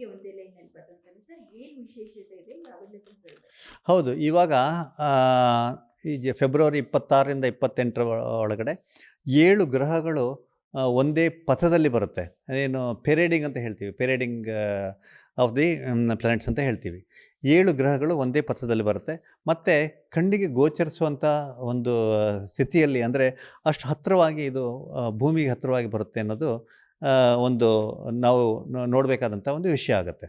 ಒಟ್ಟಿಗೆ ಒಂದೇ ಲೈನಲ್ಲಿ ಬರ್ತಂತಾನೆ ಸರ್, ಏನು ವಿಶೇಷತೆ ಇದೆ ಯಾವೆಲ್ಲ ಗ್ರಹಗಳು? ಹೌದು. ಇವಾಗ ಈ ಫೆಬ್ರವರಿ 26ರಿಂದ 28 ಒಳಗಡೆ 7 ಗ್ರಹಗಳು ಒಂದೇ ಪಥದಲ್ಲಿ ಬರುತ್ತೆ. ಅದೇನು ಪೆರೇಡಿಂಗ್ ಅಂತ ಹೇಳ್ತೀವಿ. ಪೆರೇಡಿಂಗ್ ಆಫ್ ದಿ ಪ್ಲಾನೆಟ್ಸ್ ಅಂತ ಹೇಳ್ತೀವಿ. 7 ಗ್ರಹಗಳು ಒಂದೇ ಪಥದಲ್ಲಿ ಬರುತ್ತೆ. ಮತ್ತು ಕಣ್ಣಿಗೆ ಗೋಚರಿಸುವಂಥ ಒಂದು ಸ್ಥಿತಿಯಲ್ಲಿ, ಅಂದರೆ ಅಷ್ಟು ಹತ್ತಿರವಾಗಿ ಇದು ಭೂಮಿಗೆ ಹತ್ತಿರವಾಗಿ ಬರುತ್ತೆ ಅನ್ನೋದು ಒಂದು ನಾವು ನೋಡಬೇಕಾದಂಥ ಒಂದು ವಿಷಯ ಆಗುತ್ತೆ.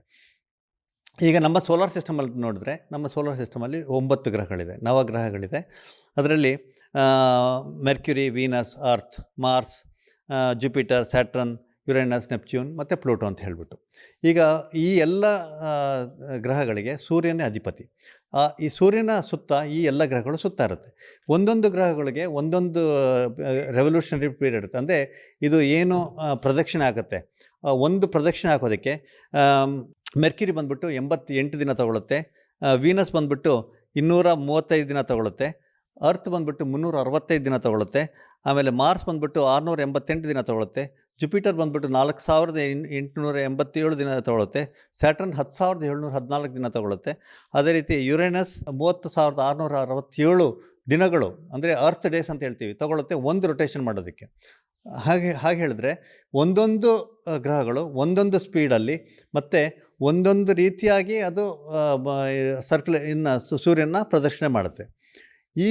ಈಗ ನಮ್ಮ ಸೋಲಾರ್ ಸಿಸ್ಟಮಲ್ಲಿ ನೋಡಿದ್ರೆ, ನಮ್ಮ ಸೋಲಾರ್ ಸಿಸ್ಟಮಲ್ಲಿ 9 ಗ್ರಹಗಳಿದೆ, ನವಗ್ರಹಗಳಿದೆ. ಅದರಲ್ಲಿ Mercury, Venus, Earth, Mars, Jupiter, Saturn, Uranus, Neptune ಮತ್ತು ಪ್ಲೂಟೋ ಅಂತ ಹೇಳಿಬಿಟ್ಟು. ಈಗ ಈ ಎಲ್ಲ ಗ್ರಹಗಳಿಗೆ ಸೂರ್ಯನೇ ಅಧಿಪತಿ. ಈ ಸೂರ್ಯನ ಸುತ್ತ ಈ ಎಲ್ಲ ಗ್ರಹಗಳು ಸುತ್ತಾ ಇರುತ್ತೆ. ಒಂದೊಂದು ಗ್ರಹಗಳಿಗೆ ಒಂದೊಂದು ರೆವಲ್ಯೂಷನರಿ ಪೀರಿಯಡ್ ಇರುತ್ತೆ. ಅಂದರೆ ಇದು ಏನು ಪ್ರದಕ್ಷಿಣೆ ಆಗುತ್ತೆ, ಒಂದು ಪ್ರದಕ್ಷಿಣೆ ಹಾಕೋದಕ್ಕೆ ಮೆರ್ಕ್ಯುರಿ ಬಂದ್ಬಿಟ್ಟು 88 ದಿನ ತೊಗೊಳುತ್ತೆ, ವೀನಸ್ ಬಂದ್ಬಿಟ್ಟು 235 ದಿನ ತೊಗೊಳುತ್ತೆ, ಅರ್ತ್ ಬಂದ್ಬಿಟ್ಟು 365 ದಿನ ತೊಗೊಳುತ್ತೆ, ಆಮೇಲೆ ಮಾರ್ಸ್ ಬಂದ್ಬಿಟ್ಟು 688 ದಿನ ತೊಗೊಳುತ್ತೆ, ಜುಪಿಟರ್ ಬಂದ್ಬಿಟ್ಟು 4887 ದಿನ ತೊಗೊಳುತ್ತೆ, ಸ್ಯಾಟರ್ನ್ 10714 ದಿನ ತೊಗೊಳುತ್ತೆ, ಅದೇ ರೀತಿ ಯುರೇನಸ್ 30667 ದಿನಗಳು, ಅಂದರೆ ಅರ್ತ್ ಡೇಸ್ ಅಂತ ಹೇಳ್ತೀವಿ, ತೊಗೊಳುತ್ತೆ ಒಂದು ರೊಟೇಷನ್ ಮಾಡೋದಕ್ಕೆ. ಹಾಗೆ ಹೇಳಿದ್ರೆ ಒಂದೊಂದು ಗ್ರಹಗಳು ಒಂದೊಂದು ಸ್ಪೀಡಲ್ಲಿ ಮತ್ತು ಒಂದೊಂದು ರೀತಿಯಾಗಿ ಅದು ಸೂರ್ಯನ ಪ್ರದಕ್ಷಿಣೆ ಮಾಡುತ್ತೆ. ಈ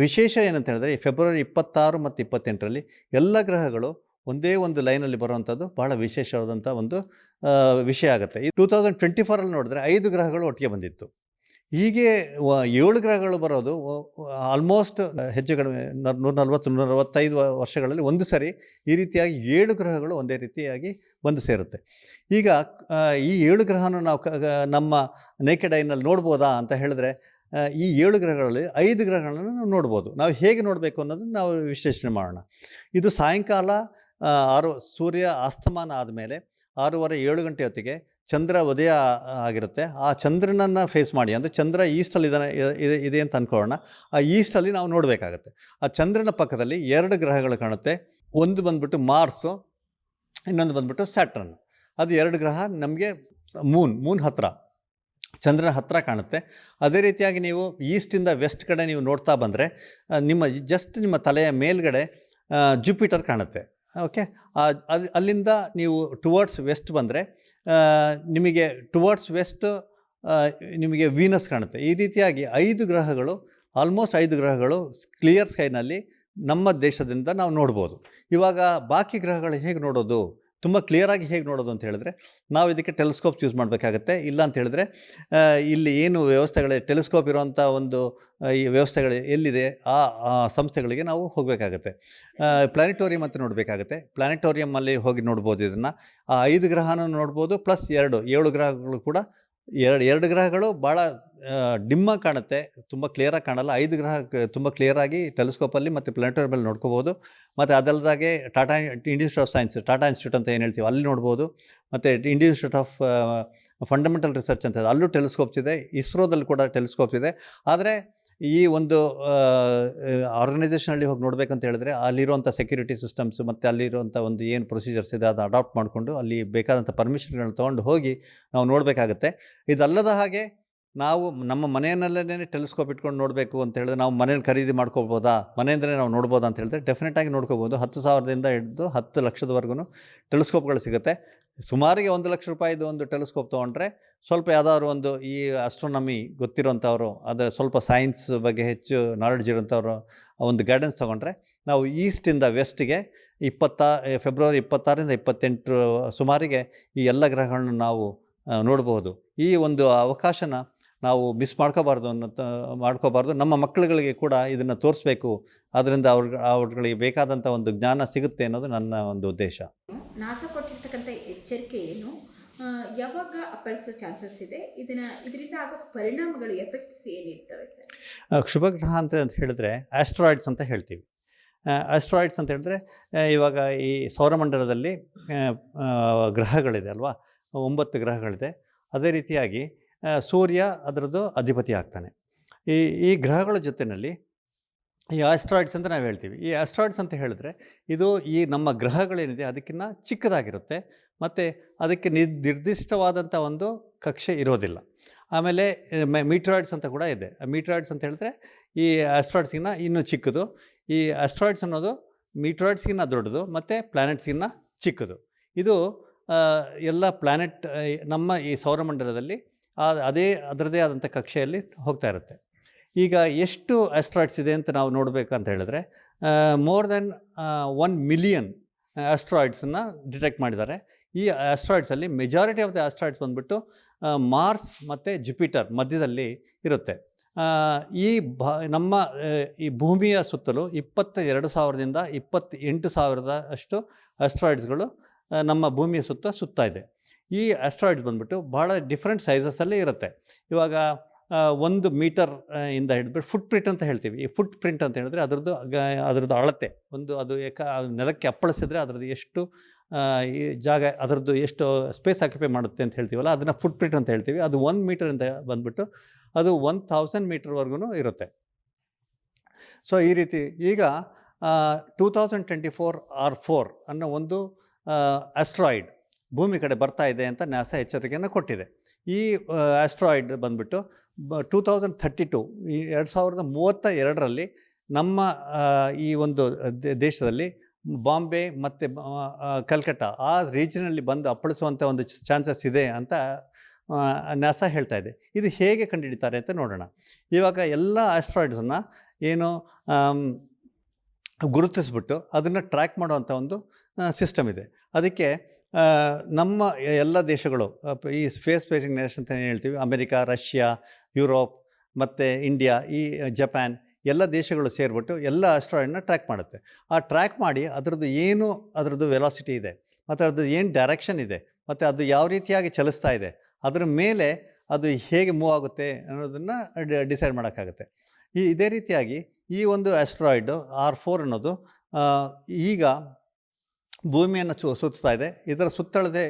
ವಿಶೇಷ ಏನಂತ ಹೇಳಿದ್ರೆ, ಈ ಫೆಬ್ರವರಿ 26 ಮತ್ತು 28ರಲ್ಲಿ ಎಲ್ಲ ಗ್ರಹಗಳು ಒಂದೇ ಒಂದು ಲೈನಲ್ಲಿ ಬರುವಂಥದ್ದು ಭಾಳ ವಿಶೇಷವಾದಂಥ ಒಂದು ವಿಷಯ ಆಗುತ್ತೆ. ಈ 2024ಅಲ್ಲಿ ನೋಡಿದ್ರೆ 5 ಗ್ರಹಗಳು ಒಟ್ಟಿಗೆ ಬಂದಿತ್ತು. ಹೀಗೆ 7 ಗ್ರಹಗಳು ಬರೋದು ಆಲ್ಮೋಸ್ಟ್ ಹೆಚ್ಚು ಕಡಿಮೆ 140-145 ವರ್ಷಗಳಲ್ಲಿ ಒಂದು ಸರಿ ಈ ರೀತಿಯಾಗಿ 7 ಗ್ರಹಗಳು ಒಂದೇ ರೀತಿಯಾಗಿ ಬಂದು ಸೇರುತ್ತೆ. ಈಗ ಈ 7 ಗ್ರಹನ ನಾವು ನಮ್ಮ ನೇಕೆಡ್ ಐನಲ್ಲಿ ನೋಡ್ಬೋದಾ ಅಂತ ಹೇಳಿದ್ರೆ, ಈ 7 ಗ್ರಹಗಳಲ್ಲಿ 5 ಗ್ರಹಗಳನ್ನು ನಾವು ನೋಡ್ಬೋದು. ನಾವು ಹೇಗೆ ನೋಡಬೇಕು ಅನ್ನೋದನ್ನು ನಾವು ವಿಶ್ಲೇಷಣೆ ಮಾಡೋಣ. ಇದು ಸಾಯಂಕಾಲ ಸೂರ್ಯ ಅಸ್ತಮಾನ ಆದಮೇಲೆ 6:30-7 ಗಂಟೆ ಹೊತ್ತಿಗೆ ಚಂದ್ರ ಉದಯ ಆಗಿರುತ್ತೆ. ಆ ಚಂದ್ರನನ್ನು ಫೇಸ್ ಮಾಡಿ, ಅಂದರೆ ಚಂದ್ರ ಈಸ್ಟಲ್ಲಿ ಇದೆ ಅಂತ ಅಂದ್ಕೊಳ್ಳೋಣ. ಆ ಈಸ್ಟಲ್ಲಿ ನಾವು ನೋಡಬೇಕಾಗತ್ತೆ. ಆ ಚಂದ್ರನ ಪಕ್ಕದಲ್ಲಿ 2 ಗ್ರಹಗಳು ಕಾಣುತ್ತೆ. ಒಂದು ಬಂದ್ಬಿಟ್ಟು ಮಾರ್ಸು, ಇನ್ನೊಂದು ಬಂದ್ಬಿಟ್ಟು ಸ್ಯಾಟ್ರನ್. ಅದು 2 ಗ್ರಹ ನಮಗೆ ಮೂನ್ ಹತ್ತಿರ, ಚಂದ್ರನ ಹತ್ತಿರ ಕಾಣುತ್ತೆ. ಅದೇ ರೀತಿಯಾಗಿ ನೀವು ಈಸ್ಟಿಂದ ವೆಸ್ಟ್ ಕಡೆ ನೀವು ನೋಡ್ತಾ ಬಂದರೆ ನಿಮ್ಮ ತಲೆಯ ಮೇಲ್ಗಡೆ ಜುಪಿಟರ್ ಕಾಣುತ್ತೆ. ಓಕೆ, ಅಲ್ಲಿಂದ ನೀವು ಟುವರ್ಡ್ಸ್ ವೆಸ್ಟ್ ಬಂದರೆ ನಿಮಗೆ ಟುವರ್ಡ್ಸ್ ವೆಸ್ಟ್ ನಿಮಗೆ ವೀನಸ್ ಕಾಣುತ್ತೆ. ಈ ರೀತಿಯಾಗಿ 5 ಗ್ರಹಗಳು, ಆಲ್ಮೋಸ್ಟ್ 5 ಗ್ರಹಗಳು ಕ್ಲಿಯರ್ ಸ್ಕೈನಲ್ಲಿ ನಮ್ಮ ದೇಶದಿಂದ ನಾವು ನೋಡ್ಬೋದು. ಇವಾಗ ಬಾಕಿ ಗ್ರಹಗಳು ಹೇಗೆ ನೋಡೋದು, ತುಂಬ ಕ್ಲಿಯರಾಗಿ ಹೇಗೆ ನೋಡೋದು ಅಂತ ಹೇಳಿದ್ರೆ, ನಾವು ಇದಕ್ಕೆ ಟೆಲಿಸ್ಕೋಪ್ಸ್ ಯೂಸ್ ಮಾಡಬೇಕಾಗತ್ತೆ. ಇಲ್ಲ ಅಂತ ಹೇಳಿದ್ರೆ ಇಲ್ಲಿ ಏನು ವ್ಯವಸ್ಥೆಗಳಿದೆ, ಟೆಲಿಸ್ಕೋಪ್ ಇರುವಂಥ ಒಂದು ಈ ವ್ಯವಸ್ಥೆಗಳು ಎಲ್ಲಿದೆ ಆ ಸಂಸ್ಥೆಗಳಿಗೆ ನಾವು ಹೋಗಬೇಕಾಗತ್ತೆ. ಪ್ಲಾನೆಟೋರಿಯಂ ಅಂತ ನೋಡಬೇಕಾಗತ್ತೆ. ಪ್ಲಾನೆಟೋರಿಯಮ್ಮಲ್ಲಿ ಹೋಗಿ ನೋಡ್ಬೋದು ಇದನ್ನು. ಆ 5 ಗ್ರಹನೂ ನೋಡ್ಬೋದು, ಪ್ಲಸ್ 7 ಗ್ರಹಗಳು ಕೂಡ. 2 ಗ್ರಹಗಳು ಭಾಳ ಡಿಮ್ಮಾಗಿ ಕಾಣುತ್ತೆ, ತುಂಬ ಕ್ಲಿಯರಾಗಿ ಕಾಣಲ್ಲ. 5 ಗ್ರಹ ತುಂಬ ಕ್ಲಿಯರಾಗಿ ಟೆಲಿಸ್ಕೋಪಲ್ಲಿ ಮತ್ತು ಪ್ಲಾನೆಟೋರಿಯಮಲ್ಲಿ ನೋಡ್ಕೋಬೋದು. ಮತ್ತು ಅದಲ್ಲದಾಗೆ institute of science, Tata institute ಅಂತ ಏನು ಹೇಳ್ತೀವಿ, ಅಲ್ಲಿ ನೋಡ್ಬೋದು. ಮತ್ತು ಇನ್ಸ್ಟಿಟ್ಯೂಟ್ ಆಫ್ ಫಂಡಮೆಂಟಲ್ ರಿಸರ್ಚ್ ಅಂತ ಅಲ್ಲೂ ಟೆಲಿಸ್ಕೋಪ್ಸ್ ಇದೆ. ಇಸ್ರೋದಲ್ಲಿ ಕೂಡ ಟೆಲಿಸ್ಕೋಪ್ಸ್ ಇದೆ. ಆದರೆ ಈ ಒಂದು ಆರ್ಗನೈಸೇಷನಲ್ಲಿ ಹೋಗಿ ನೋಡಬೇಕಂತ ಹೇಳಿದ್ರೆ ಅಲ್ಲಿರುವಂಥ ಸೆಕ್ಯೂರಿಟಿ ಸಿಸ್ಟಮ್ಸ್ ಮತ್ತು ಅಲ್ಲಿರುವಂಥ ಒಂದು ಏನು ಪ್ರೊಸೀಜರ್ಸ್ ಇದೆ ಅದು ಅಡಾಪ್ಟ್ ಮಾಡಿಕೊಂಡು ಅಲ್ಲಿ ಬೇಕಾದಂಥ ಪರ್ಮಿಷನ್ಗಳನ್ನ ತೊಗೊಂಡು ಹೋಗಿ ನಾವು ನೋಡಬೇಕಾಗತ್ತೆ. ಇದಲ್ಲದ ಹಾಗೆ ನಾವು ನಮ್ಮ ಮನೆಯಲ್ಲೇ ಟೆಲಿಸ್ಕೋಪ್ ಇಟ್ಕೊಂಡು ನೋಡಬೇಕು ಅಂತ ಹೇಳಿದ್ರೆ, ನಾವು ಮನೇಲಿ ಖರೀದಿ ಮಾಡ್ಕೋಬೋದಾ, ಮನೆಯಿಂದಲೇ ನಾವು ನೋಡ್ಬೋದಾ ಅಂತ ಹೇಳಿದ್ರೆ ಡೆಫಿನೆಟಾಗಿ ನೋಡ್ಕೋಬೋದು. 10,000ದಿಂದ ಹಿಡಿದು 10 ಲಕ್ಷದವರೆಗೂ ಟೆಲಿಸ್ಕೋಪ್ಗಳು ಸಿಗುತ್ತೆ. ಸುಮಾರಿಗೆ 1 ಲಕ್ಷ ರೂಪಾಯಿದು ಒಂದು ಟೆಲಿಸ್ಕೋಪ್ ತೊಗೊಂಡ್ರೆ ಸ್ವಲ್ಪ ಯಾವುದಾದ್ರು ಒಂದು ಈ ಆಸ್ಟ್ರೋನಮಿ ಗೊತ್ತಿರೋಂಥವ್ರು, ಅದರ ಸ್ವಲ್ಪ ಸೈನ್ಸ್ ಬಗ್ಗೆ ಹೆಚ್ಚು ನಾಲೆಡ್ಜ್ ಇರೋಂಥವ್ರು ಒಂದು ಗೈಡೆನ್ಸ್ ತೊಗೊಂಡ್ರೆ ನಾವು ಈಸ್ಟಿಂದ ವೆಸ್ಟಿಗೆ ಫೆಬ್ರವರಿ 26ರಿಂದ 28 ಸುಮಾರಿಗೆ ಈ ಎಲ್ಲ ಗ್ರಹಗಳನ್ನು ನಾವು ನೋಡ್ಬೋದು. ಈ ಒಂದು ಅವಕಾಶನ ನಾವು ಮಿಸ್ ಮಾಡ್ಕೋಬಾರ್ದು. ನಮ್ಮ ಮಕ್ಕಳುಗಳಿಗೆ ಕೂಡ ಇದನ್ನು ತೋರಿಸ್ಬೇಕು. ಅದರಿಂದ ಅವ್ರುಗಳಿಗೆ ಬೇಕಾದಂಥ ಒಂದು ಜ್ಞಾನ ಸಿಗುತ್ತೆ ಅನ್ನೋದು ನನ್ನ ಒಂದು ಉದ್ದೇಶ. ನಾಸಾ ಕೊಟ್ಟಿರ್ತಕ್ಕಂಥ ಎಚ್ಚರಿಕೆ ಏನು, ಯಾವಾಗ ಅಪ್ಪಳಿಸೋ ಚಾನ್ಸಸ್ ಇದೆ, ಇದರಿಂದ ಆಗೋ ಪರಿಣಾಮಗಳು, ಎಫೆಕ್ಟ್ಸ್ ಏನಿರ್ತವೆ ಸರ್? ಕ್ಷುಭಗ್ರಹ ಅಂತ ಹೇಳಿದ್ರೆ ಆಸ್ಟ್ರಾಯ್ಡ್ಸ್ ಅಂತ ಹೇಳ್ತೀವಿ. ಆಸ್ಟ್ರಾಯ್ಡ್ಸ್ ಅಂತ ಹೇಳಿದ್ರೆ ಇವಾಗ ಈ ಸೌರಮಂಡಲದಲ್ಲಿ ಗ್ರಹಗಳಿದೆ ಅಲ್ವಾ, 9 ಗ್ರಹಗಳಿದೆ. ಅದೇ ರೀತಿಯಾಗಿ ಸೂರ್ಯ ಅದರದ್ದು ಅಧಿಪತಿ ಆಗ್ತಾನೆ. ಈ ಗ್ರಹಗಳ ಜೊತೆಯಲ್ಲಿ ಈ ಆಸ್ಟ್ರಾಯ್ಡ್ಸ್ ಅಂತ ನಾವು ಹೇಳ್ತೀವಿ. ಈ ಆಸ್ಟ್ರಾಯ್ಡ್ಸ್ ಅಂತ ಹೇಳಿದ್ರೆ ಇದು ಈ ನಮ್ಮ ಗ್ರಹಗಳೇನಿದೆ ಅದಕ್ಕಿಂತ ಚಿಕ್ಕದಾಗಿರುತ್ತೆ ಮತ್ತು ಅದಕ್ಕೆ ನಿರ್ದಿಷ್ಟವಾದಂಥ ಒಂದು ಕಕ್ಷೆ ಇರೋದಿಲ್ಲ. ಆಮೇಲೆ ಮೀಟರಾಯ್ಡ್ಸ್ ಅಂತ ಕೂಡ ಇದೆ. ಮೀಟರಾಯ್ಡ್ಸ್ ಅಂತ ಹೇಳಿದ್ರೆ ಈ ಆಸ್ಟ್ರಾಯ್ಡ್ಸ್ಗಿನ್ನ ಇನ್ನೂ ಚಿಕ್ಕದು. ಈ ಆಸ್ಟ್ರಾಯ್ಡ್ಸ್ ಅನ್ನೋದು ಮೀಟರಾಯ್ಡ್ಸ್ಗಿನ್ನ ದೊಡ್ಡದು ಮತ್ತು ಪ್ಲ್ಯಾನೆಟ್ಸ್ಗಿನ್ನ ಚಿಕ್ಕದು. ಇದು ಎಲ್ಲ ಪ್ಲ್ಯಾನೆಟ್ ನಮ್ಮ ಈ ಸೌರಮಂಡಲದಲ್ಲಿ ಅದೇ ಅದರದೇ ಆದಂಥ ಕಕ್ಷೆಯಲ್ಲಿ ಹೋಗ್ತಾ ಇರುತ್ತೆ. ಈಗ ಎಷ್ಟು ಆಸ್ಟ್ರಾಯ್ಡ್ಸ್ ಇದೆ ಅಂತ ನಾವು ನೋಡಬೇಕಂತ ಹೇಳಿದ್ರೆ ಮೋರ್ ದೆನ್ 1 ಮಿಲಿಯನ್ ಆಸ್ಟ್ರಾಯ್ಡ್ಸನ್ನು ಡಿಟೆಕ್ಟ್ ಮಾಡಿದ್ದಾರೆ. ಈ ಆಸ್ಟ್ರಾಯ್ಡ್ಸಲ್ಲಿ ಮೆಜಾರಿಟಿ ಆಫ್ ದ ಆಸ್ಟ್ರಾಯ್ಡ್ಸ್ ಬಂದುಬಿಟ್ಟು ಮಾರ್ಸ್ ಮತ್ತು ಜುಪಿಟರ್ ಮಧ್ಯದಲ್ಲಿ ಇರುತ್ತೆ. ಈ ನಮ್ಮ ಈ ಭೂಮಿಯ ಸುತ್ತಲೂ 22,000ದಿಂದ 28,000 ಅಷ್ಟು ಆಸ್ಟ್ರಾಯ್ಡ್ಸ್ಗಳು ನಮ್ಮ ಭೂಮಿಯ ಸುತ್ತಾ ಇದೆ. ಈ ಆಸ್ಟ್ರಾಯ್ಡ್ಸ್ ಬಂದುಬಿಟ್ಟು ಭಾಳ ಡಿಫ್ರೆಂಟ್ ಸೈಜಸ್ಸಲ್ಲಿ ಇರುತ್ತೆ. ಇವಾಗ 1 ಮೀಟರ್ ಇಂದ ಹಿಡಿದ್ಬಿಟ್ಟು ಫುಟ್ ಪ್ರಿಂಟ್ ಅಂತ ಹೇಳ್ತೀವಿ. ಈ ಫುಟ್ ಪ್ರಿಂಟ್ ಅಂತ ಹೇಳಿದ್ರೆ ಅದರದ್ದು ಅಳತೆ ಅದು ನೆಲಕ್ಕೆ ಅಪ್ಪಳಿಸಿದ್ರೆ ಅದರದ್ದು ಎಷ್ಟು ಈ ಜಾಗ ಅದರದ್ದು ಎಷ್ಟು ಸ್ಪೇಸ್ ಆಕ್ಯುಪೈ ಮಾಡುತ್ತೆ ಅಂತ ಹೇಳ್ತೀವಲ್ಲ, ಅದನ್ನು ಫುಟ್ ಪ್ರಿಂಟ್ ಅಂತ ಹೇಳ್ತೀವಿ. ಅದು 1 ಮೀಟರಿಂದ ಬಂದುಬಿಟ್ಟು ಅದು 1000 ಮೀಟರ್ವರೆಗೂ ಇರುತ್ತೆ. ಸೊ ಈ ರೀತಿ ಈಗ 2024 R4 ಅನ್ನೋ ಒಂದು ಆಸ್ಟ್ರಾಯ್ಡ್ ಭೂಮಿ ಕಡೆ ಬರ್ತಾ ಇದೆ ಅಂತ ನಾಸಾ ಎಚ್ಚರಿಕೆಯನ್ನು ಕೊಟ್ಟಿದೆ. ಈ ಆಸ್ಟ್ರಾಯ್ಡ್ ಬಂದುಬಿಟ್ಟು 2032 ಈ 2032ರಲ್ಲಿ ನಮ್ಮ ಈ ಒಂದು ದೇಶದಲ್ಲಿ ಬಾಂಬೆ ಮತ್ತು ಕಲ್ಕಟ್ಟ ಆ ರೀಜನಲ್ಲಿ ಬಂದು ಅಪ್ಪಳಿಸುವಂಥ ಒಂದು ಚಾನ್ಸಸ್ ಇದೆ ಅಂತ ನಾಸಾ ಹೇಳ್ತಾ ಇದೆ. ಇದು ಹೇಗೆ ಕಂಡುಹಿಡಿತಾರೆ ಅಂತ ನೋಡೋಣ. ಇವಾಗ ಎಲ್ಲ ಆಸ್ಟ್ರಾಯ್ಡ್ಸನ್ನು ಏನು ಗುರುತಿಸ್ಬಿಟ್ಟು ಅದನ್ನು ಟ್ರ್ಯಾಕ್ ಮಾಡುವಂಥ ಒಂದು ಸಿಸ್ಟಮ್ ಇದೆ. ಅದಕ್ಕೆ ನಮ್ಮ ಎಲ್ಲ ದೇಶಗಳು ಈ ಸ್ಪೇಸ್ ಫೇಸಿಂಗ್ ನೇಷನ್ ಅಂತ ಏನು ಹೇಳ್ತೀವಿ, ಅಮೆರಿಕ, ರಷ್ಯಾ, ಯುರೋಪ್ ಮತ್ತು ಇಂಡಿಯಾ, ಈ ಜಪಾನ್ ಎಲ್ಲ ದೇಶಗಳು ಸೇರಿಬಿಟ್ಟು ಎಲ್ಲ ಆಸ್ಟ್ರಾಯ್ಡನ್ನ ಟ್ರ್ಯಾಕ್ ಮಾಡುತ್ತೆ. ಆ ಟ್ರ್ಯಾಕ್ ಮಾಡಿ ಅದರದ್ದು ವೆಲಾಸಿಟಿ ಇದೆ ಮತ್ತು ಅದರದ್ದು ಏನು ಡೈರೆಕ್ಷನ್ ಇದೆ ಮತ್ತು ಅದು ಯಾವ ರೀತಿಯಾಗಿ ಚಲಿಸ್ತಾ ಇದೆ, ಅದರ ಮೇಲೆ ಅದು ಹೇಗೆ ಮೂವ್ ಆಗುತ್ತೆ ಅನ್ನೋದನ್ನು ಡಿಸೈಡ್ ಮಾಡೋಕ್ಕಾಗುತ್ತೆ. ಇದೇ ರೀತಿಯಾಗಿ ಈ ಒಂದು ಆಸ್ಟ್ರಾಯ್ಡ್ R4 ಅನ್ನೋದು ಈಗ ಭೂಮಿಯನ್ನು ಸುತ್ತಾ ಇದೆ. ಇದರ ಸುತ್ತಳತೆ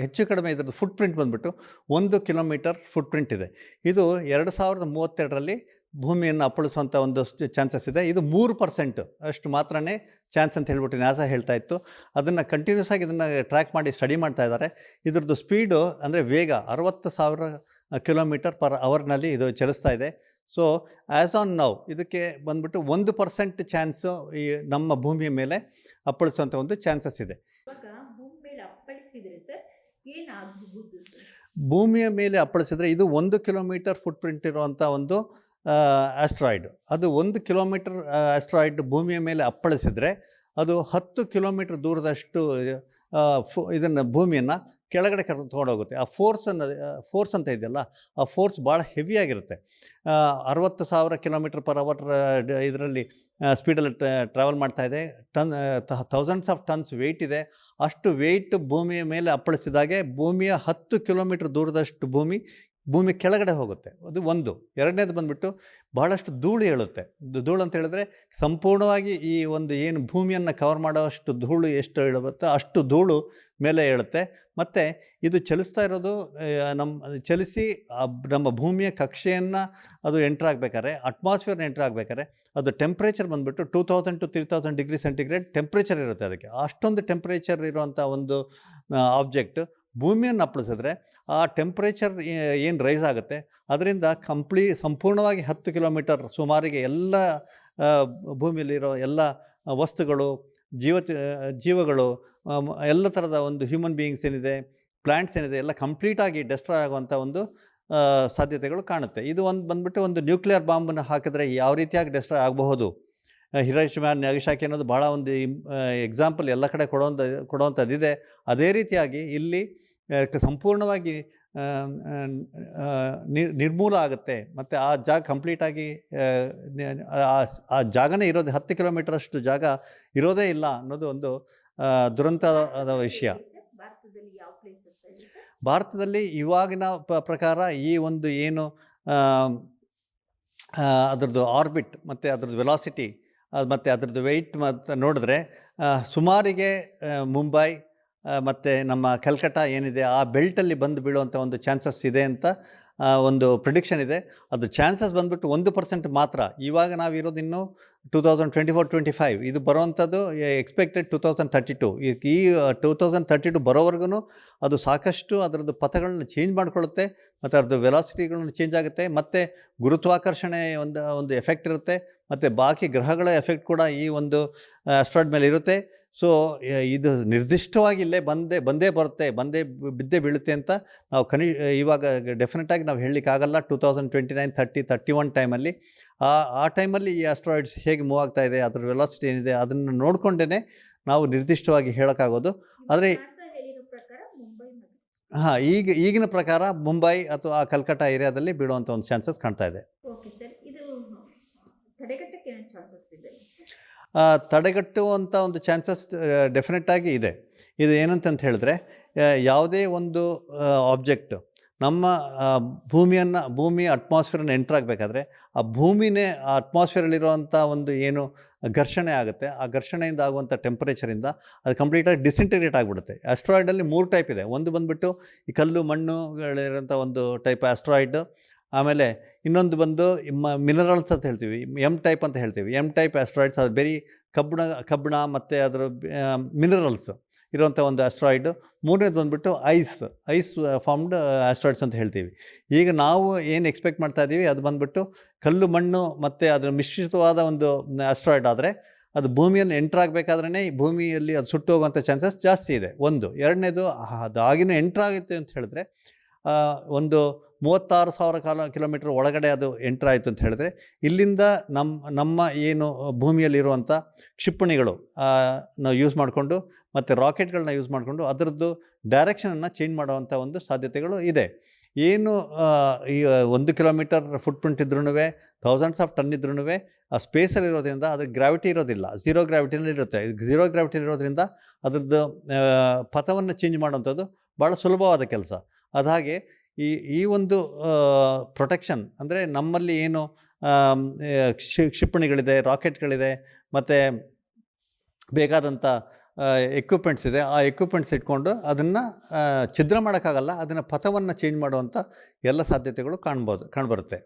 ಹೆಚ್ಚು ಕಡಿಮೆ ಇದರದ್ದು ಫುಟ್ ಪ್ರಿಂಟ್ ಬಂದುಬಿಟ್ಟು 1 ಕಿಲೋಮೀಟರ್ ಫುಟ್ ಪ್ರಿಂಟ್ ಇದೆ. ಇದು 2032ರಲ್ಲಿ ಭೂಮಿಯನ್ನು ಅಪ್ಪಳಿಸುವಂಥ ಒಂದು ಚಾನ್ಸಸ್ ಇದೆ. ಇದು 3% ಅಷ್ಟು ಮಾತ್ರನೇ ಚಾನ್ಸ್ ಅಂತ ಹೇಳ್ಬಿಟ್ಟು ನಾಸಾ ಹೇಳ್ತಾ ಇತ್ತು. ಅದನ್ನು ಕಂಟಿನ್ಯೂಸ್ ಆಗಿ ಇದನ್ನು ಟ್ರ್ಯಾಕ್ ಮಾಡಿ ಸ್ಟಡಿ ಮಾಡ್ತಾ ಇದ್ದಾರೆ. ಇದರದ್ದು ಸ್ಪೀಡು ಅಂದರೆ ವೇಗ 60,000 ಕಿಲೋಮೀಟರ್ ಪರ್ ಅವರ್ನಲ್ಲಿ ಇದು ಚಲಿಸ್ತಾ ಇದೆ. ಸೊ ಆ್ಯಸ್ ಆನ್ ನೌ ಇದಕ್ಕೆ ಬಂದುಬಿಟ್ಟು 1% ಚಾನ್ಸು ಈ ನಮ್ಮ ಭೂಮಿಯ ಮೇಲೆ ಅಪ್ಪಳಿಸುವಂಥ ಒಂದು ಚಾನ್ಸಸ್ ಇದೆ. ಭೂಮಿ ಮೇಲೆ ಅಪ್ಪಳಿಸಿದರೆ ಸರ್ ಏನಾಗಬಹುದು ಸರ್? ಭೂಮಿಯ ಮೇಲೆ ಅಪ್ಪಳಿಸಿದರೆ ಇದು 1 ಕಿಲೋಮೀಟರ್ ಫುಟ್ ಪ್ರಿಂಟ್ ಇರುವಂಥ ಒಂದು ಆಸ್ಟ್ರಾಯ್ಡ್. ಅದು 1 ಕಿಲೋಮೀಟರ್ ಆಸ್ಟ್ರಾಯ್ಡ್ ಭೂಮಿಯ ಮೇಲೆ ಅಪ್ಪಳಿಸಿದರೆ ಅದು 10 ಕಿಲೋಮೀಟರ್ ದೂರದಷ್ಟು ಇದನ್ನು ಭೂಮಿಯನ್ನು ಕೆಳಗಡೆ ತೊಗೊಂಡೋಗುತ್ತೆ. ಆ ಫೋರ್ಸ್ ಅಂತ ಇದೆಯಲ್ಲ, ಆ ಫೋರ್ಸ್ ಭಾಳ ಹೆವಿಯಾಗಿರುತ್ತೆ. 60,000 ಕಿಲೋಮೀಟರ್ ಪರ್ ಅವರ್ ಇದರಲ್ಲಿ ಸ್ಪೀಡಲ್ಲಿ ಟ್ರಾವೆಲ್ ಮಾಡ್ತಾಯಿದೆ. ಥೌಸಂಡ್ಸ್ ಆಫ್ ಟನ್ಸ್ ವೆಯ್ಟ್ ಇದೆ. ಅಷ್ಟು ವೆಯ್ಟ್ ಭೂಮಿಯ ಮೇಲೆ ಅಪ್ಪಳಿಸಿದಾಗೆ ಭೂಮಿಯ 10 ಕಿಲೋಮೀಟರ್ ದೂರದಷ್ಟು ಭೂಮಿ ಕೆಳಗಡೆ ಹೋಗುತ್ತೆ. ಅದು ಒಂದು. ಎರಡನೇದು ಬಂದುಬಿಟ್ಟು ಬಹಳಷ್ಟು ಧೂಳು ಏಳುತ್ತೆ. ಧೂಳು ಅಂತ ಹೇಳಿದ್ರೆ ಸಂಪೂರ್ಣವಾಗಿ ಈ ಒಂದು ಏನು ಭೂಮಿಯನ್ನು ಕವರ್ ಮಾಡೋಷ್ಟು ಧೂಳು ಎಷ್ಟು ಏಳುತ್ತೋ ಅಷ್ಟು ಧೂಳು ಮೇಲೆ ಏಳುತ್ತೆ. ಮತ್ತು ಇದು ಚಲಿಸ್ತಾ ಇರೋದು ಚಲಿಸಿ ನಮ್ಮ ಭೂಮಿಯ ಕಕ್ಷೆಯನ್ನು ಅದು ಎಂಟ್ರ್ ಆಗಬೇಕಾದ್ರೆ, ಅಟ್ಮಾಸ್ಫಿಯರ್ನ ಎಂಟ್ರ್ ಆಗಬೇಕಾದ್ರೆ ಅದು ಟೆಂಪ್ರೇಚರ್ ಬಂದುಬಿಟ್ಟು 2000 to 3000 ಡಿಗ್ರಿ ಸೆಂಟಿಗ್ರೇಡ್ ಟೆಂಪ್ರೇಚರ್ ಇರುತ್ತೆ. ಅದಕ್ಕೆ ಅಷ್ಟೊಂದು ಟೆಂಪ್ರೇಚರ್ ಇರುವಂಥ ಒಂದು ಆಬ್ಜೆಕ್ಟ್ ಭೂಮಿಯನ್ನು ಅಪ್ಪಳಿಸಿದ್ರೆ ಆ ಟೆಂಪ್ರೇಚರ್ ಏನು ರೈಸ್ ಆಗುತ್ತೆ ಅದರಿಂದ ಸಂಪೂರ್ಣವಾಗಿ 10 ಕಿಲೋಮೀಟರ್ ಸುಮಾರಿಗೆ ಎಲ್ಲ ಭೂಮಿಯಲ್ಲಿರೋ ಎಲ್ಲ ವಸ್ತುಗಳು, ಜೀವಗಳು, ಎಲ್ಲ ಥರದ ಒಂದು ಹ್ಯೂಮನ್ ಬೀಯಿಂಗ್ಸ್ ಏನಿದೆ, ಪ್ಲ್ಯಾಂಟ್ಸ್ ಏನಿದೆ, ಎಲ್ಲ ಕಂಪ್ಲೀಟಾಗಿ ಡೆಸ್ಟ್ರಾಯ್ ಆಗುವಂಥ ಒಂದು ಸಾಧ್ಯತೆಗಳು ಕಾಣುತ್ತೆ. ಇದು ಬಂದುಬಿಟ್ಟು ಒಂದು ನ್ಯೂಕ್ಲಿಯರ್ ಬಾಂಬನ್ನು ಹಾಕಿದ್ರೆ ಯಾವ ರೀತಿಯಾಗಿ ಡೆಸ್ಟ್ರಾಯ್ ಆಗಬಹುದು. ಹಿರೋಶಿಮಾ ನಾಗಸಾಕಿ ಅನ್ನೋದು ಭಾಳ ಒಂದು ಎಕ್ಸಾಂಪಲ್ ಎಲ್ಲ ಕಡೆ ಕೊಡುವಂಥದ್ದಿದೆ. ಅದೇ ರೀತಿಯಾಗಿ ಇಲ್ಲಿ ಸಂಪೂರ್ಣವಾಗಿ ನಿರ್ಮೂಲ ಆಗುತ್ತೆ ಮತ್ತು ಆ ಜಾಗ ಕಂಪ್ಲೀಟಾಗಿ ಆ ಜಾಗನೇ ಇರೋದು 10 ಕಿಲೋಮೀಟರಷ್ಟು ಜಾಗ ಇರೋದೇ ಇಲ್ಲ ಅನ್ನೋದು ಒಂದು ದುರಂತದ ವಿಷಯ. ಭಾರತದಲ್ಲಿ ಇವಾಗಿನ ಪ್ರಕಾರ ಈ ಒಂದು ಏನು ಅದರದ್ದು ಆರ್ಬಿಟ್ ಮತ್ತು ಅದರದ್ದು ವೆಲಾಸಿಟಿ ಮತ್ತು ಅದರದ್ದು ವೆಯ್ಟ್ ಮತ್ತು ನೋಡಿದ್ರೆ ಸುಮಾರಿಗೆ ಮುಂಬೈ ಮತ್ತು ನಮ್ಮ ಕಲ್ಕಟ್ಟ ಏನಿದೆ ಆ ಬೆಲ್ಟಲ್ಲಿ ಬಂದು ಬೀಳುವಂಥ ಒಂದು ಚಾನ್ಸಸ್ ಇದೆ ಅಂತ ಒಂದು ಪ್ರಿಡಿಕ್ಷನ್ ಇದೆ. ಅದು ಚಾನ್ಸಸ್ ಬಂದುಬಿಟ್ಟು 1% ಮಾತ್ರ. ಇವಾಗ ನಾವಿರೋದು ಇನ್ನೂ 2024-25, ಇದು ಬರುವಂಥದ್ದು ಎಕ್ಸ್ಪೆಕ್ಟೆಡ್ 2032. ಈ 2032 ಬರೋವರೆಗೂ ಅದು ಸಾಕಷ್ಟು ಅದರದ್ದು ಪಥಗಳನ್ನ ಚೇಂಜ್ ಮಾಡಿಕೊಳ್ಳುತ್ತೆ, ಮತ್ತು ಅದರದ್ದು ವೆಲಾಸಿಟಿಗಳನ್ನು ಚೇಂಜ್ ಆಗುತ್ತೆ, ಮತ್ತು ಗುರುತ್ವಾಕರ್ಷಣೆ ಒಂದು ಎಫೆಕ್ಟ್ ಇರುತ್ತೆ, ಮತ್ತು ಬಾಕಿ ಗ್ರಹಗಳ ಎಫೆಕ್ಟ್ ಕೂಡ ಈ ಒಂದು ಆಸ್ಟ್ರಾಯ್ಡ್ ಮೇಲೆ ಇರುತ್ತೆ. ಸೊ ಇದು ನಿರ್ದಿಷ್ಟವಾಗಿ ಇಲ್ಲೇ ಬಂದೇ ಬರುತ್ತೆ, ಬಿದ್ದೇ ಬೀಳುತ್ತೆ ಅಂತ ನಾವು ಇವಾಗ ಡೆಫಿನೆಟಾಗಿ ನಾವು ಹೇಳಲಿಕ್ಕಾಗಲ್ಲ. 2029, 30, 31 ಟೈಮಲ್ಲಿ ಆ ಟೈಮಲ್ಲಿ ಈ ಆಸ್ಟ್ರಾಯ್ಡ್ಸ್ ಹೇಗೆ ಮೂವ್ ಆಗ್ತಾ ಇದೆ, ಅದರ ವೆಲಾಸಿಟಿ ಏನಿದೆ, ಅದನ್ನು ನೋಡಿಕೊಂಡೇ ನಾವು ನಿರ್ದಿಷ್ಟವಾಗಿ ಹೇಳೋಕ್ಕಾಗೋದು. ಆದರೆ ಹೇಳಿರೋ ಪ್ರಕಾರ ಮುಂಬೈ ಈಗಿನ ಪ್ರಕಾರ ಮುಂಬೈ ಅಥವಾ ಕಲ್ಕಟ್ಟ ಏರಿಯಾದಲ್ಲಿ ಬೀಳುವಂಥ ಒಂದು ಚಾನ್ಸಸ್ ಕಾಣ್ತಾ ಇದೆ. ಓಕೆ ಸರ್, ಇದು ತಡೆಗಟ್ಟಕ್ಕೆ ಏನು ಚಾನ್ಸಸ್ ಇದೆ? ತಡೆಗಟ್ಟುವಂಥ ಒಂದು ಚಾನ್ಸಸ್ ಡೆಫಿನೆಟ್ಟಾಗಿ ಇದೆ. ಇದು ಏನಂತ ಹೇಳಿದ್ರೆ, ಯಾವುದೇ ಒಂದು ಆಬ್ಜೆಕ್ಟ್ ನಮ್ಮ ಭೂಮಿಯ ಅಟ್ಮಾಸ್ಫಿಯರನ್ನು ಎಂಟ್ರಾಗಬೇಕಾದ್ರೆ ಆ ಭೂಮಿನೇ ಆ ಅಟ್ಮಾಸ್ಫಿಯರಲ್ಲಿರುವಂಥ ಒಂದು ಏನು ಘರ್ಷಣೆ ಆಗುತ್ತೆ, ಆ ಘರ್ಷಣೆಯಿಂದ ಆಗುವಂಥ ಟೆಂಪರೇಚರಿಂದ ಅದು ಕಂಪ್ಲೀಟಾಗಿ ಡಿಸಿಂಟಿಗ್ರೇಟ್ ಆಗಿಬಿಡುತ್ತೆ. ಆಸ್ಟ್ರಾಯ್ಡಲ್ಲಿ 3 ಟೈಪ್ ಇದೆ. ಒಂದು ಬಂದುಬಿಟ್ಟು ಈ ಕಲ್ಲು ಮಣ್ಣುಗಳಿರೋಂಥ ಒಂದು ಟೈಪ್ ಆಸ್ಟ್ರಾಯ್ಡ್. ಆಮೇಲೆ ಇನ್ನೊಂದು ಬಂದು ಮಿನರಲ್ಸ್ ಅಂತ ಹೇಳ್ತೀವಿ, ಟೈಪ್ ಅಂತ ಹೇಳ್ತೀವಿ. ಟೈಪ್ ಆಸ್ಟ್ರಾಯ್ಡ್ಸ್ ಅದು ಬರೀ ಕಬ್ಬಣ ಮತ್ತು ಅದರ ಮಿನರಲ್ಸ್ ಇರುವಂಥ ಒಂದು ಆಸ್ಟ್ರಾಯ್ಡು. ಮೂರನೇದು ಬಂದುಬಿಟ್ಟು ಐಸ್ ಫಾರ್ಮ್ಡ್ ಆಸ್ಟ್ರಾಯ್ಡ್ಸ್ ಅಂತ ಹೇಳ್ತೀವಿ. ಈಗ ನಾವು ಏನು ಎಕ್ಸ್ಪೆಕ್ಟ್ ಮಾಡ್ತಾ ಇದ್ದೀವಿ ಅದು ಬಂದುಬಿಟ್ಟು ಕಲ್ಲು ಮಣ್ಣು ಮತ್ತು ಅದರ ಮಿಶ್ರಿತವಾದ ಒಂದು ಆಸ್ಟ್ರಾಯ್ಡ್ ಆದರೆ ಅದು ಭೂಮಿಯನ್ನು ಎಂಟ್ರಾಗಬೇಕಾದ್ರೇ ಭೂಮಿಯಲ್ಲಿ ಅದು ಸುಟ್ಟು ಹೋಗುವಂಥ ಚಾನ್ಸಸ್ ಜಾಸ್ತಿ ಇದೆ. ಒಂದು. ಎರಡನೇದು ಅದಾಗಿನ ಎಂಟ್ರಾಗುತ್ತೆ ಅಂತ ಹೇಳಿದ್ರೆ ಒಂದು 36,000 ಕಿಲೋಮೀಟರ್ ಒಳಗಡೆ ಅದು ಎಂಟ್ರಾಯಿತು ಅಂತ ಹೇಳಿದ್ರೆ, ಇಲ್ಲಿಂದ ನಮ್ಮ ಏನು ಭೂಮಿಯಲ್ಲಿರುವಂಥ ಕ್ಷಿಪಣಿಗಳು ನಾವು ಯೂಸ್ ಮಾಡಿಕೊಂಡು ಮತ್ತು ರಾಕೆಟ್ಗಳನ್ನ ಯೂಸ್ ಮಾಡಿಕೊಂಡು ಅದರದ್ದು ಡೈರೆಕ್ಷನನ್ನು ಚೇಂಜ್ ಮಾಡುವಂಥ ಒಂದು ಸಾಧ್ಯತೆಗಳು ಇದೆ. ಏನು ಈ 1 ಕಿಲೋಮೀಟರ್ ಫುಟ್ ಪ್ರಿಂಟ್ ಇದ್ರೂ, ಥೌಸಂಡ್ಸ್ ಆಫ್ ಟನ್ ಇದ್ರೂ ಆ ಸ್ಪೇಸಲ್ಲಿರೋದ್ರಿಂದ ಅದಕ್ಕೆ ಗ್ರಾವಿಟಿ ಇರೋದಿಲ್ಲ, ಝೀರೋ ಗ್ರಾವಿಟಿನಲ್ಲಿ ಇರುತ್ತೆ. ಝೀರೋ ಗ್ರಾವಿಟಿಲಿ ಇರೋದ್ರಿಂದ ಅದರದ್ದು ಪಥವನ್ನು ಚೇಂಜ್ ಮಾಡುವಂಥದ್ದು ಭಾಳ ಸುಲಭವಾದ ಕೆಲಸ. ಅದಾಗೆ ಈ ಒಂದು ಪ್ರೊಟೆಕ್ಷನ್ ಅಂದರೆ ನಮ್ಮಲ್ಲಿ ಏನು ಕ್ಷಿಪಣಿಗಳಿದೆ, ರಾಕೆಟ್ಗಳಿದೆ, ಮತ್ತು ಬೇಕಾದಂಥ ಎಕ್ವಿಪ್ಮೆಂಟ್ಸ್ ಇದೆ, ಆ ಎಕ್ವಿಪ್ಮೆಂಟ್ಸ್ ಇಟ್ಕೊಂಡು ಅದನ್ನು ಛಿದ್ರ ಮಾಡೋಕ್ಕಾಗಲ್ಲ, ಅದನ್ನು ಪಥವನ್ನು ಚೇಂಜ್ ಮಾಡುವಂಥ ಎಲ್ಲ ಸಾಧ್ಯತೆಗಳು ಕಾಣ್ಬರುತ್ತೆ.